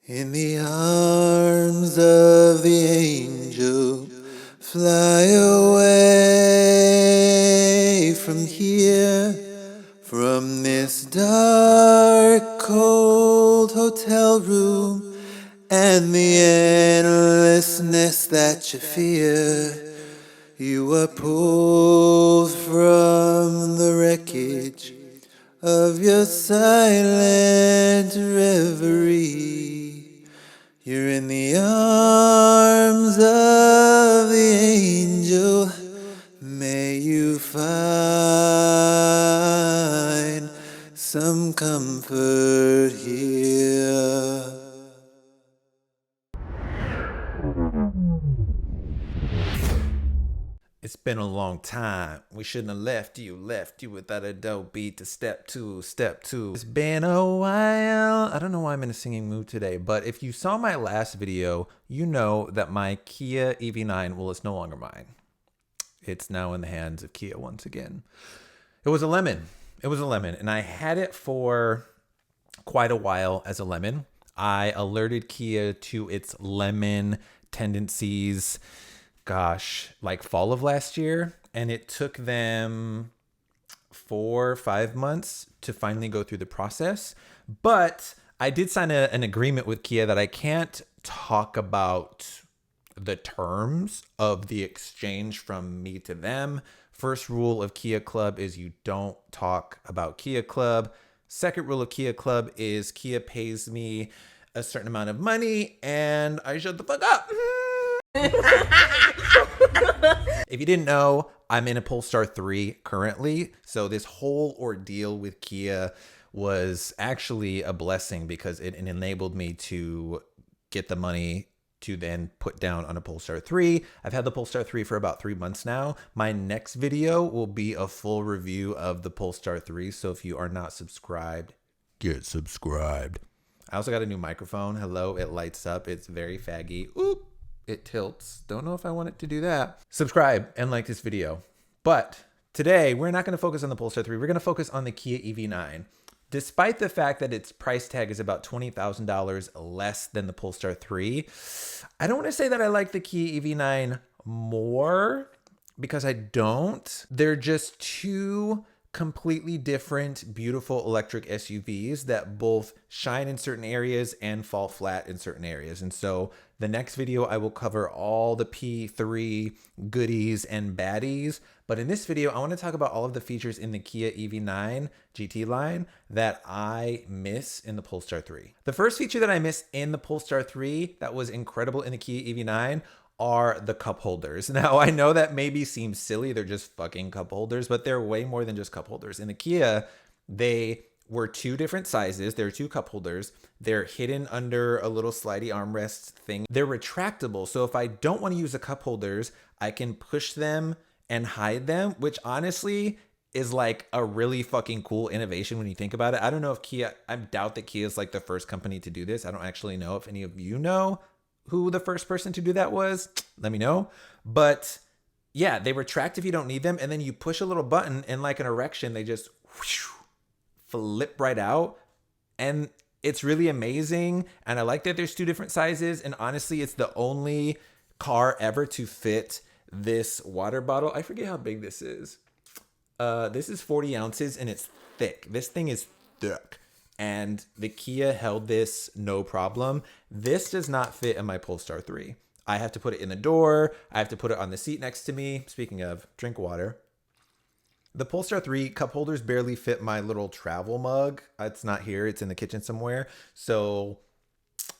In the arms of the angel, fly away from here, from this dark, cold hotel room, and the endlessness that you fear. You are pulled from the wreckage of your silent reverie. You're in the arms of the angel. May you find some comfort here. It's been a long time. We shouldn't have left you without a dope beat to step two. It's been a while. I don't know why I'm in a singing mood today, but if you saw my last video, you know that my Kia EV9, well, it's no longer mine. It's now in the hands of Kia once again. It was a lemon. And I had it for quite a while as a lemon. I alerted Kia to its lemon tendencies, like fall of last year, and it took them 4 or 5 months to finally go through the process. But I did sign an agreement with Kia that I can't talk about the terms of the exchange from me to them. First rule of Kia Club is you don't talk about Kia Club. Second rule of Kia Club is Kia pays me a certain amount of money and I shut the fuck up. If you didn't know, I'm in a Polestar 3 currently. So this whole ordeal with Kia was actually a blessing because it enabled me to get the money to then put down on a Polestar 3. I've had the Polestar 3 for about 3 months now. My next video will be a full review of the Polestar 3. So if you are not subscribed, get subscribed. I also got a new microphone. Hello, it lights up. It's very faggy. Oop. It tilts. Don't know if I want it to do that. Subscribe and like this video. But today, we're not going to focus on the Polestar 3. We're going to focus on the Kia EV9. Despite the fact that its price tag is about $20,000 less than the Polestar 3, I don't want to say that I like the Kia EV9 more because I don't. They're just two completely different, beautiful electric SUVs that both shine in certain areas and fall flat in certain areas. And so the next video, I will cover all the P3 goodies and baddies. But in this video, I want to talk about all of the features in the Kia EV9 GT line that I miss in the Polestar 3. The first feature that I miss in the Polestar 3 that was incredible in the Kia EV9 are the cup holders. Now, I know that maybe seems silly. They're just fucking cup holders, but they're way more than just cup holders. In the Kia, they were two different sizes. There are two cup holders. They're hidden under a little slidey armrest thing. They're retractable. So if I don't want to use the cup holders, I can push them and hide them, which honestly is like a really fucking cool innovation when you think about it. I don't know if Kia, I doubt that Kia is like the first company to do this. I don't actually know if any of you know who the first person to do that was. Let me know. But yeah, they retract if you don't need them. And then you push a little button and like an erection, they just whoosh, flip right out. And it's really amazing. And I like that there's two different sizes. And honestly, it's the only car ever to fit this water bottle. I forget how big this is. This is 40 ounces and it's thick. This thing is thick. And the Kia held this no problem. This does not fit in my Polestar 3. I have to put it in the door. I have to put it on the seat next to me. Speaking of, drink water. The Polestar 3 cup holders barely fit my little travel mug. It's not here. It's in the kitchen somewhere. So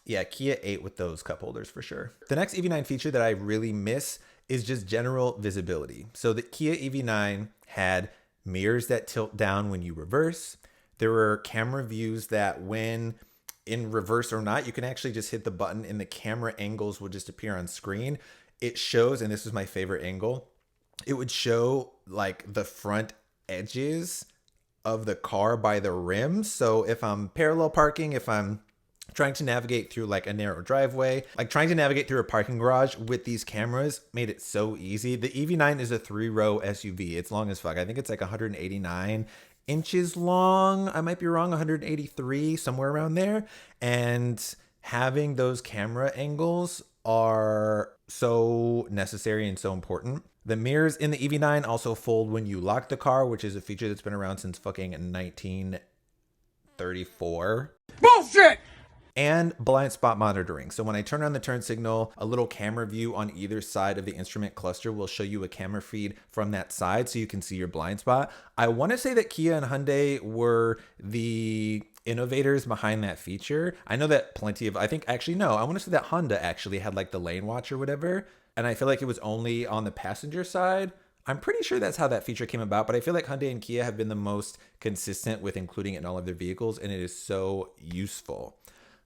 yeah, Kia ate with those cup holders for sure. The next EV9 feature that I really miss is just general visibility. So the Kia EV9 had mirrors that tilt down when you reverse. There were camera views that when in reverse or not, you can actually just hit the button and the camera angles will just appear on screen. It shows, and this is my favorite angle, it would show like the front edges of the car by the rims. So if I'm parallel parking, if I'm trying to navigate through like a narrow driveway, like trying to navigate through a parking garage with these cameras made it so easy. The EV9 is a 3-row SUV. It's long as fuck. I think it's like 189 inches long. I might be wrong, 183, somewhere around there. And having those camera angles are so necessary and so important. The mirrors in the EV9 also fold when you lock the car, which is a feature that's been around since fucking 1934. Bullshit! And blind spot monitoring. So when I turn on the turn signal, a little camera view on either side of the instrument cluster will show you a camera feed from that side so you can see your blind spot. I want to say that Kia and Hyundai were the innovators behind that feature. I know that I want to say that Honda actually had like the lane watch or whatever. And I feel like it was only on the passenger side. I'm pretty sure that's how that feature came about, but I feel like Hyundai and Kia have been the most consistent with including it in all of their vehicles, and it is so useful.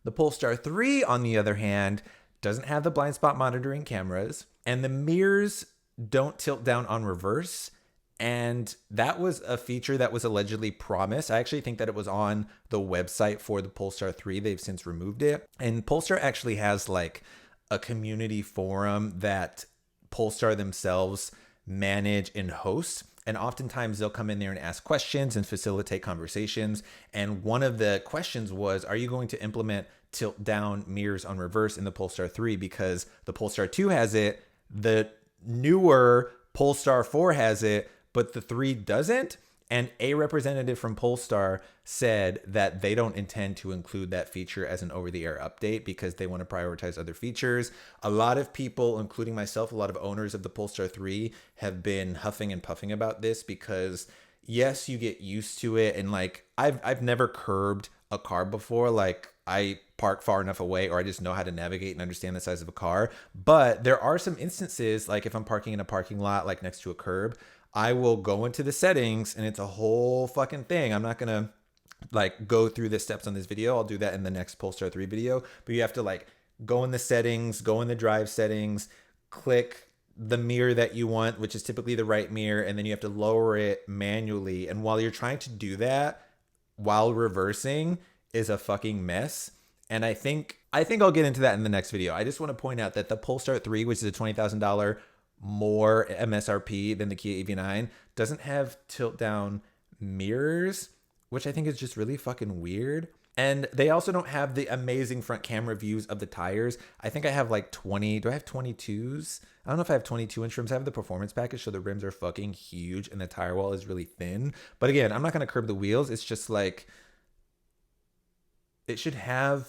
The Polestar 3, on the other hand, doesn't have the blind spot monitoring cameras, and the mirrors don't tilt down on reverse. And that was a feature that was allegedly promised. I actually think that it was on the website for the Polestar 3. They've since removed it. And Polestar actually has like a community forum that Polestar themselves manage and host. And oftentimes they'll come in there and ask questions and facilitate conversations. And one of the questions was, are you going to implement tilt down mirrors on reverse in the Polestar 3? Because the Polestar 2 has it, the newer Polestar 4 has it, but the 3 doesn't. And a representative from Polestar said that they don't intend to include that feature as an over-the-air update because they want to prioritize other features. A lot of people, including myself, a lot of owners of the Polestar 3 have been huffing and puffing about this because, yes, you get used to it. And like, I've never curbed a car before. Like, I park far enough away, or I just know how to navigate and understand the size of a car. But there are some instances, like if I'm parking in a parking lot, like next to a curb, I will go into the settings and it's a whole fucking thing. I'm not going to like go through the steps on this video. I'll do that in the next Polestar 3 video, but you have to like go in the settings, go in the drive settings, click the mirror that you want, which is typically the right mirror. And then you have to lower it manually. And while you're trying to do that while reversing is a fucking mess. And I think I'll get into that in the next video. I just want to point out that the Polestar 3, which is a $20,000 more MSRP than the Kia EV9, doesn't have tilt down mirrors, which I think is just really fucking weird. And they also don't have the amazing front camera views of the tires. I think I have like 20. Do I have 22s? I don't know if I have 22-inch rims. I have the performance package, so the rims are fucking huge and the tire wall is really thin. But again, I'm not going to curb the wheels. It's just like, it should have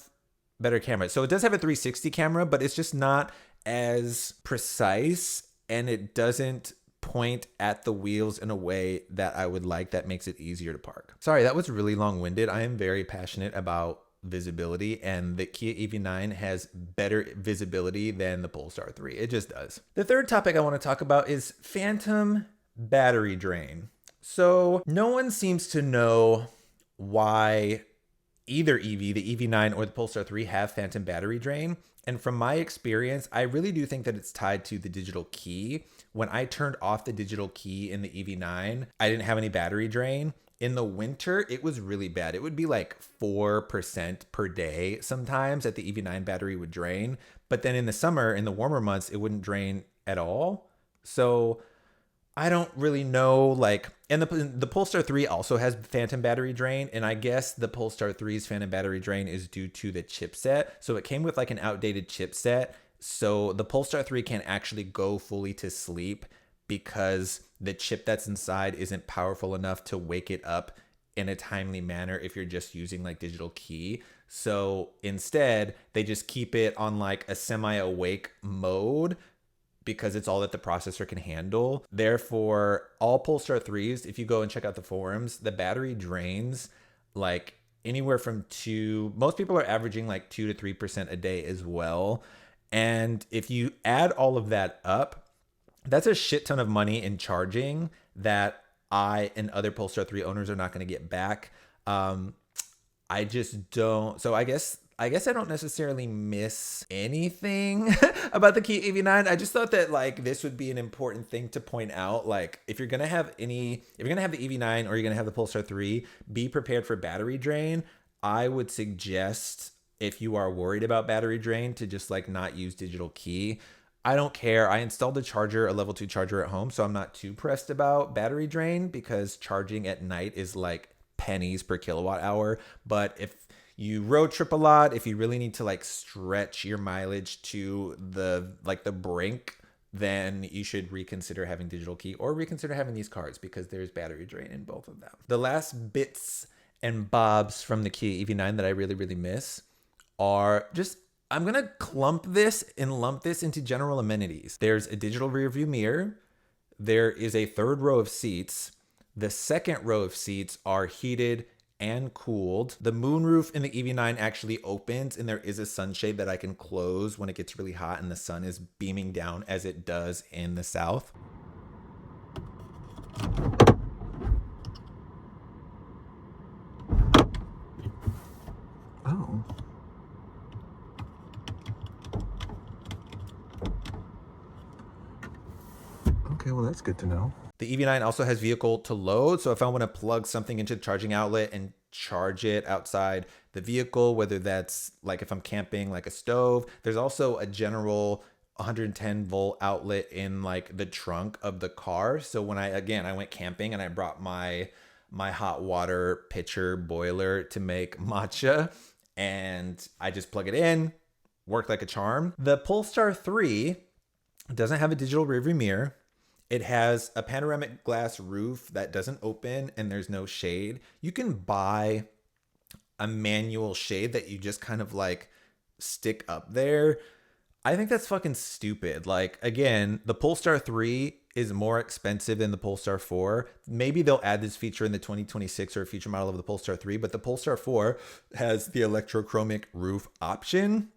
better cameras. So it does have a 360 camera, but it's just not as precise, and it doesn't point at the wheels in a way that I would like that makes it easier to park. Sorry, that was really long-winded. I am very passionate about visibility, and the Kia EV9 has better visibility than the Polestar 3. It just does. The third topic I want to talk about is phantom battery drain. So no one seems to know why either EV, the EV9 or the Polestar 3, have phantom battery drain. And from my experience, I really do think that it's tied to the digital key. When I turned off the digital key in the EV9, I didn't have any battery drain. In the winter, it was really bad. It would be like 4% per day sometimes that the EV9 battery would drain. But then in the summer, in the warmer months, it wouldn't drain at all. So I don't really know, like, and the Polestar 3 also has phantom battery drain, and I guess the Polestar 3's phantom battery drain is due to the chipset. So it came with like an outdated chipset. So the Polestar 3 can't actually go fully to sleep because the chip that's inside isn't powerful enough to wake it up in a timely manner if you're just using like digital key. So instead, they just keep it on like a semi-awake mode because it's all that the processor can handle. Therefore, all Polestar 3s, if you go and check out the forums, the battery drains like anywhere from most people are averaging like 2 to 3% a day as well. And if you add all of that up, that's a shit ton of money in charging that I and other Polestar 3 owners are not going to get back. I just don't. So I guess I don't necessarily miss anything about the Kia EV9. I just thought that like this would be an important thing to point out. Like if you're going to have the EV9 or you're going to have the Polestar 3, be prepared for battery drain. I would suggest, if you are worried about battery drain, to just like not use digital key. I don't care. I installed a level 2 charger at home, so I'm not too pressed about battery drain because charging at night is like pennies per kilowatt hour. But you road trip a lot, if you really need to like stretch your mileage to the brink, then you should reconsider having digital key or reconsider having these cards because there's battery drain in both of them. The last bits and bobs from the Kia EV9 that I really, really miss are just, I'm going to lump this into general amenities. There's a digital rear view mirror. There is a third row of seats. The second row of seats are heated and cooled. The moonroof in the EV9 actually opens, and there is a sunshade that I can close when it gets really hot and the sun is beaming down as it does in the south. Oh. Okay, well, that's good to know. The EV9 also has vehicle to load. So if I want to plug something into the charging outlet and charge it outside the vehicle, whether that's like if I'm camping, like a stove, there's also a general 110 volt outlet in like the trunk of the car. So when I went camping and I brought my hot water pitcher boiler to make matcha, and I just plug it in, worked like a charm. The Polestar 3 doesn't have a digital rearview mirror. It has a panoramic glass roof that doesn't open and there's no shade. You can buy a manual shade that you just kind of like stick up there. I think that's fucking stupid. Like, again, the Polestar 3 is more expensive than the Polestar 4. Maybe they'll add this feature in the 2026 or a future model of the Polestar 3, but the Polestar 4 has the electrochromic roof option.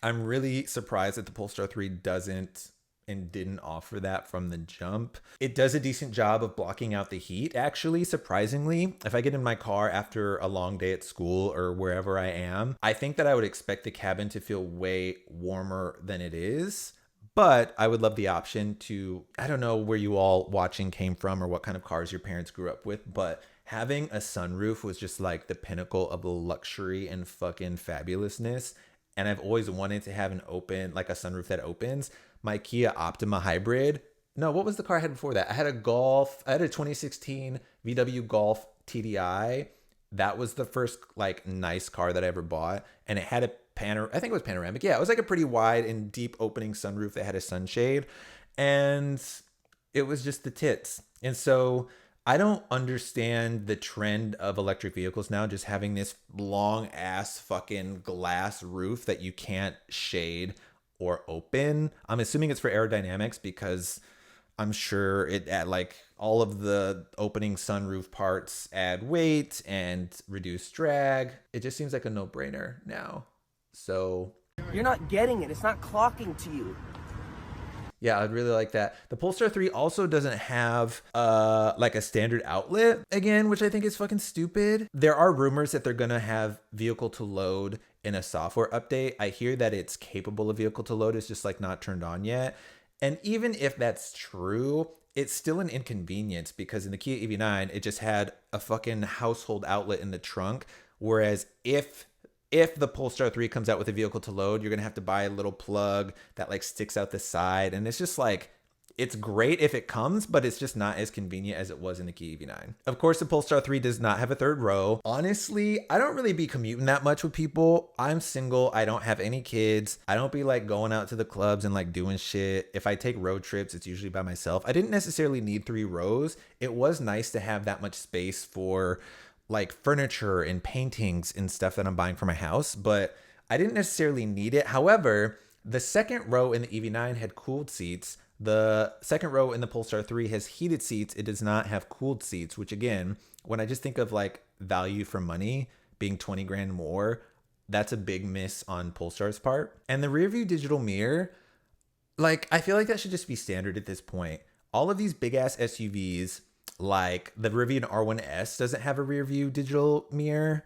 I'm really surprised that the Polestar 3 didn't offer that from the jump. It does a decent job of blocking out the heat, actually, surprisingly. If I get in my car after a long day at school or wherever I am, I think that I would expect the cabin to feel way warmer than it is. But I would love the option to, I don't know where you all watching came from or what kind of cars your parents grew up with, but having a sunroof was just like the pinnacle of the luxury and fucking fabulousness. And I've always wanted to have a sunroof that opens. My Kia Optima Hybrid. No, what was the car I had before that? I had a 2016 VW Golf TDI. That was the first like nice car that I ever bought. And it had I think it was panoramic. Yeah, it was like a pretty wide and deep opening sunroof that had a sunshade. And it was just the tits. And so I don't understand the trend of electric vehicles now just having this long ass fucking glass roof that you can't shade or open. I'm assuming it's for aerodynamics because I'm sure it add like all of the opening sunroof parts add weight and reduce drag. It just seems like a no-brainer now. So you're not getting it. It's not clocking to you. Yeah, I'd really like that. The Polestar 3 also doesn't have like a standard outlet, again, which I think is fucking stupid. There are rumors that they're gonna have vehicle to load in a software update. I hear that it's capable of vehicle to load, it's just like not turned on yet. And even if that's true, it's still an inconvenience because in the Kia EV9, it just had a fucking household outlet in the trunk. Whereas if the Polestar 3 comes out with a vehicle to load, you're going to have to buy a little plug that like sticks out the side. And it's just like, it's great if it comes, but it's just not as convenient as it was in the Kia EV9. Of course, the Polestar 3 does not have a third row. Honestly, I don't really be commuting that much with people. I'm single. I don't have any kids. I don't be like going out to the clubs and like doing shit. If I take road trips, it's usually by myself. I didn't necessarily need 3 rows. It was nice to have that much space for like furniture and paintings and stuff that I'm buying for my house, but I didn't necessarily need it. However, the second row in the EV9 had cooled seats. The second row in the Polestar 3 has heated seats. It does not have cooled seats, which again, when I just think of like value for money being 20 grand more, that's a big miss on Polestar's part. And the rear view digital mirror, like I feel like that should just be standard at this point. All of these big ass SUVs, like the Rivian R1S doesn't have a rear view digital mirror.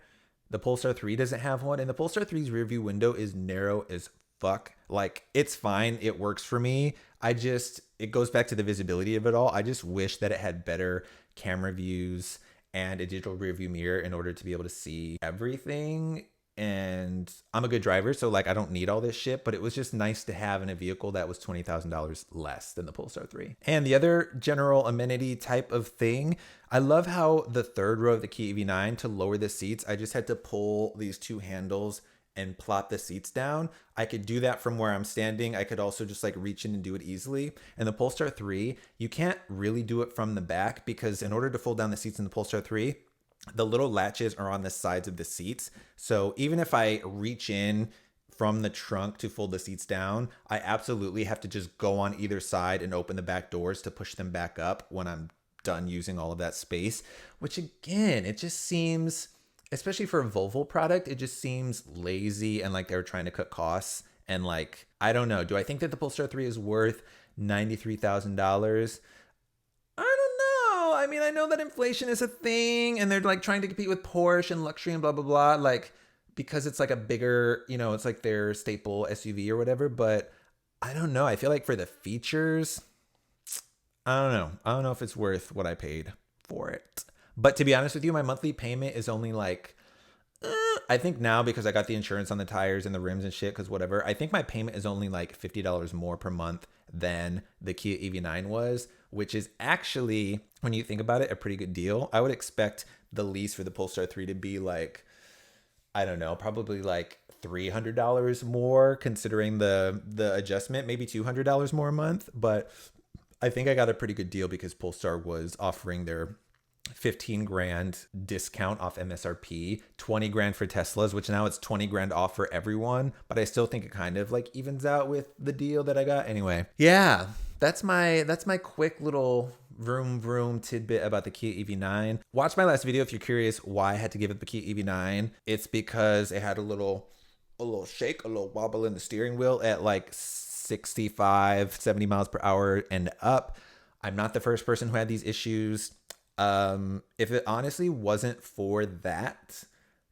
The Polestar 3 doesn't have one. And the Polestar 3's rear view window is narrow as fuck. Like it's fine. It works for me. It goes back to the visibility of it all. I just wish that it had better camera views and a digital rear view mirror in order to be able to see everything and I'm a good driver, so like I don't need all this shit, but it was just nice to have in a vehicle that was $20,000 less than the Polestar 3. And the other general amenity type of thing, I love how the third row of the Kia EV9, to lower the seats, I just had to pull these two handles and plop the seats down. I could do that from where I'm standing. I could also just like reach in and do it easily. And the Polestar 3, you can't really do it from the back, because in order to fold down the seats in the Polestar 3, the little latches are on the sides of the seats. So even if I reach in from the trunk to fold the seats down, I absolutely have to just go on either side and open the back doors to push them back up when I'm done using all of that space, which again, it just seems, especially for a Volvo product, it just seems lazy and like they were trying to cut costs. And like, I don't know, do I think that the Polestar 3 is worth $93,000? I mean, I know that inflation is a thing and they're like trying to compete with Porsche and luxury and blah, blah, blah. Like, because it's like a bigger, you know, it's like their staple SUV or whatever. But I don't know. I feel like for the features, I don't know. I don't know if it's worth what I paid for it. But to be honest with you, my monthly payment is only like, I think now, because I got the insurance on the tires and the rims and shit, because whatever, I think my payment is only like $50 more per month than the Kia EV9 was, which is actually, when you think about it, a pretty good deal. I would expect the lease for the Polestar 3 to be like, I don't know, probably like $300 more, considering the adjustment, maybe $200 more a month. But I think I got a pretty good deal because Polestar was offering their 15 grand discount off MSRP, 20 grand for Teslas, which now it's 20 grand off for everyone. But I still think it kind of like evens out with the deal that I got. Anyway, yeah, that's my quick little vroom vroom tidbit about the Kia EV9. Watch my last video if you're curious why I had to give up the Kia EV9. It's because it had a little shake, a little wobble in the steering wheel at like 65, 70 miles per hour and up. I'm not the first person who had these issues. If it honestly wasn't for that,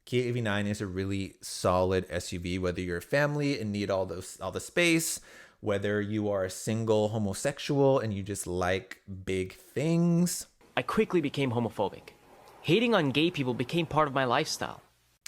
Kia EV9 is a really solid SUV, whether you're a family and need all the space, whether you are a single homosexual and you just like big things. I quickly became homophobic. Hating on gay people became part of my lifestyle.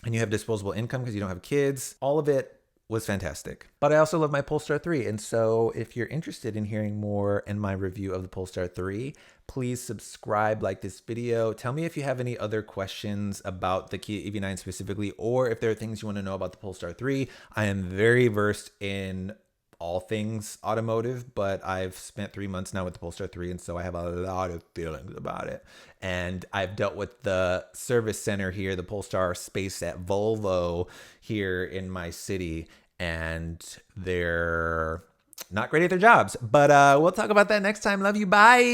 And you have disposable income because you don't have kids. All of it was fantastic. But I also love my Polestar 3. And so if you're interested in hearing more in my review of the Polestar 3, please subscribe, like this video. Tell me if you have any other questions about the Kia EV9 specifically, or if there are things you want to know about the Polestar 3. I am very versed in all things automotive, but I've spent 3 months now with the Polestar 3, and so I have a lot of feelings about it. And I've dealt with the service center here, the Polestar space at Volvo here in my city, and they're not great at their jobs. But we'll talk about that next time. Love you. Bye.